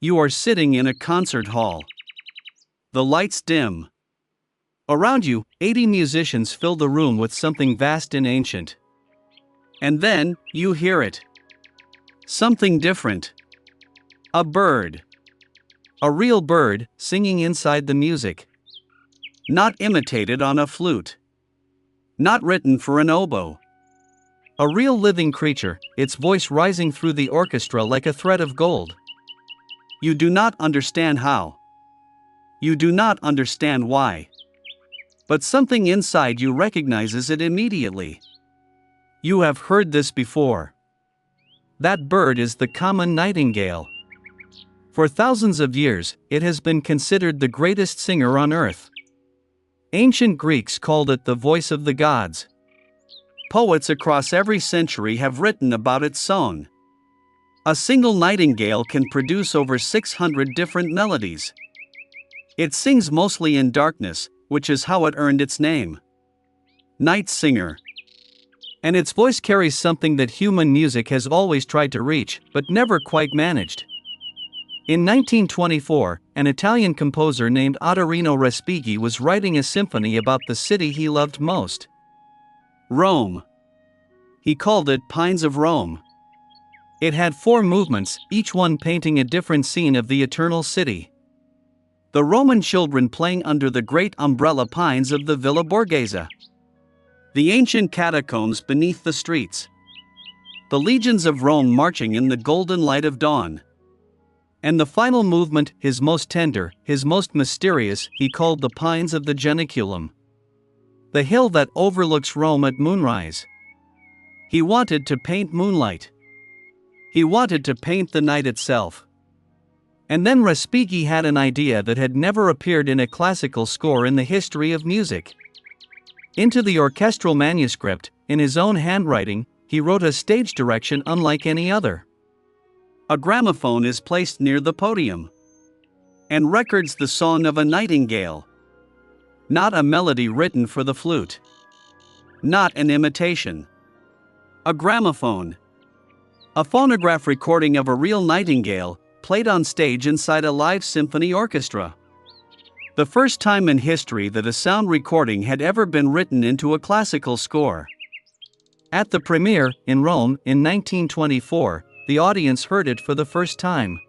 You are sitting in a concert hall. The lights dim. Around you, 80 musicians fill the room with something vast and ancient. And then, you hear it. Something different. A bird. A real bird, singing inside the music. Not imitated on a flute. Not written for an oboe. A real living creature, its voice rising through the orchestra like a thread of gold. You do not understand how. You do not understand why. But something inside you recognizes it immediately. You have heard this before. That bird is the common nightingale. For thousands of years, it has been considered the greatest singer on earth. Ancient Greeks called it the voice of the gods. Poets across every century have written about its song. A single nightingale can produce over 600 different melodies. It sings mostly in darkness, which is how it earned its name. Night singer. And its voice carries something that human music has always tried to reach, but never quite managed. In 1924, an Italian composer named Ottorino Respighi was writing a symphony about the city he loved most. Rome. He called it Pines of Rome. It had 4 movements, each one painting a different scene of the eternal city. The Roman children playing under the great umbrella pines of the Villa Borghese. The ancient catacombs beneath the streets. The legions of Rome marching in the golden light of dawn. And the final movement, his most tender, his most mysterious, he called the Pines of the Janiculum. The hill that overlooks Rome at moonrise. He wanted to paint moonlight. He wanted to paint the night itself. And then Respighi had an idea that had never appeared in a classical score in the history of music. Into the orchestral manuscript, in his own handwriting, he wrote a stage direction unlike any other. A gramophone is placed near the podium and records the song of a nightingale. Not a melody written for the flute. Not an imitation. A gramophone. A phonograph recording of a real nightingale, played on stage inside a live symphony orchestra. The first time in history that a sound recording had ever been written into a classical score. At the premiere, in Rome, in 1924, the audience heard it for the first time.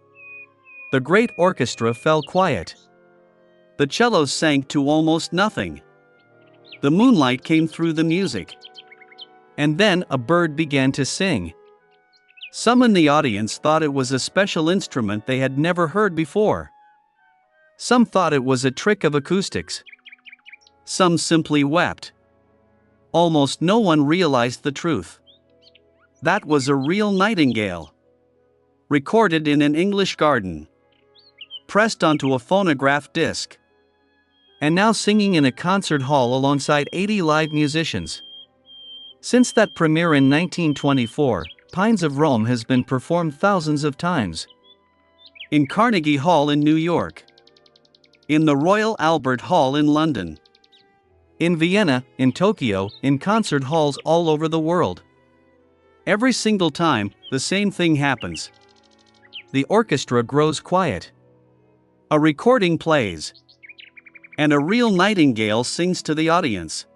The great orchestra fell quiet. The cellos sank to almost nothing. The moonlight came through the music. And then a bird began to sing. Some in the audience thought it was a special instrument they had never heard before. Some thought it was a trick of acoustics. Some simply wept. Almost no one realized the truth. That was a real nightingale. Recorded in an English garden. Pressed onto a phonograph disc. And now singing in a concert hall alongside 80 live musicians. Since that premiere in 1924, Pines of Rome has been performed thousands of times. In Carnegie Hall in New York. In the Royal Albert Hall in London. In Vienna, in Tokyo, in concert halls all over the world. Every single time, the same thing happens. The orchestra grows quiet. A recording plays. And a real nightingale sings to the audience.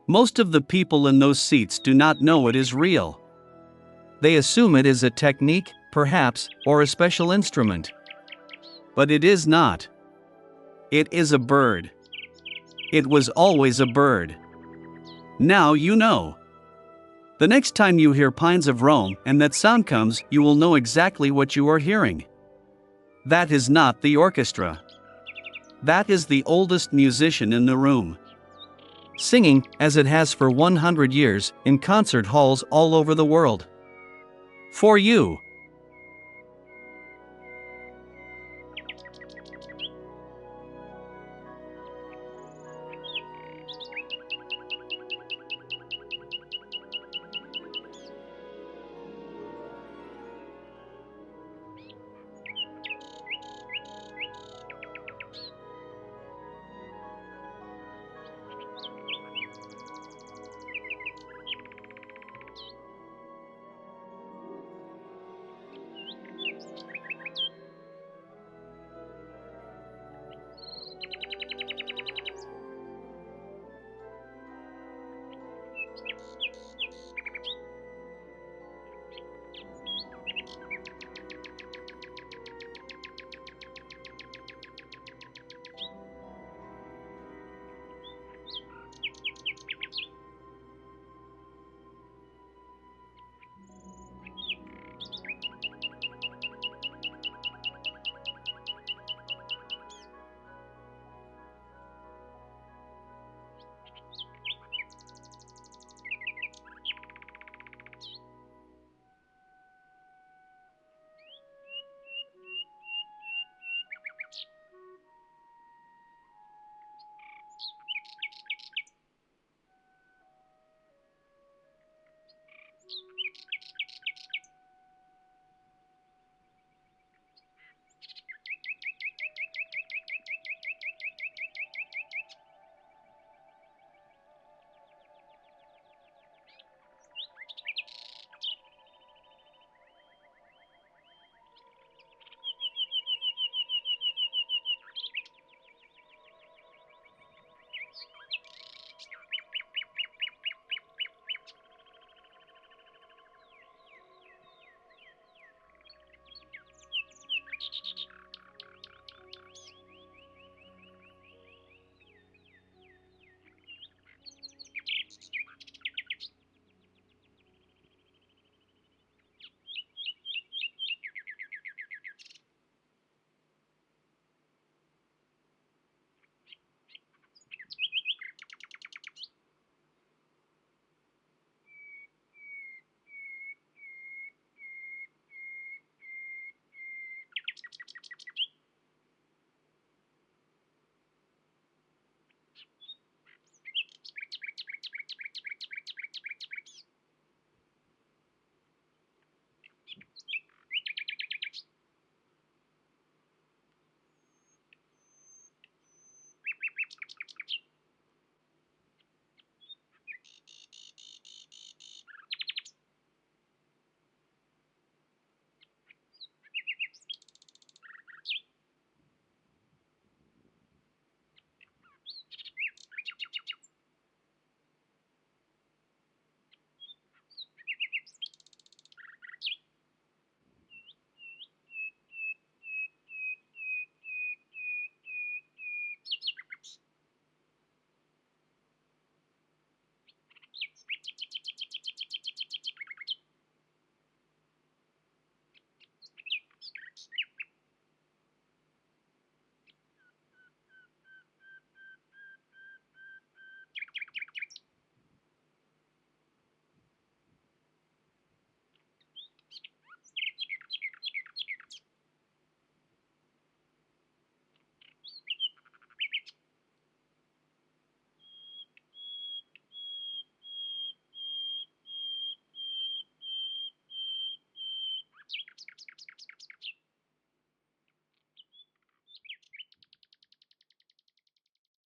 Most of the people in those seats do not know it is real. They assume it is a technique, perhaps, or a special instrument. But it is not. It is a bird. It was always a bird. Now you know. The next time you hear Pines of Rome and that sound comes, you will know exactly what you are hearing. That is not the orchestra. That is the oldest musician in the room. Singing, as it has for 100 years, in concert halls all over the world. For you.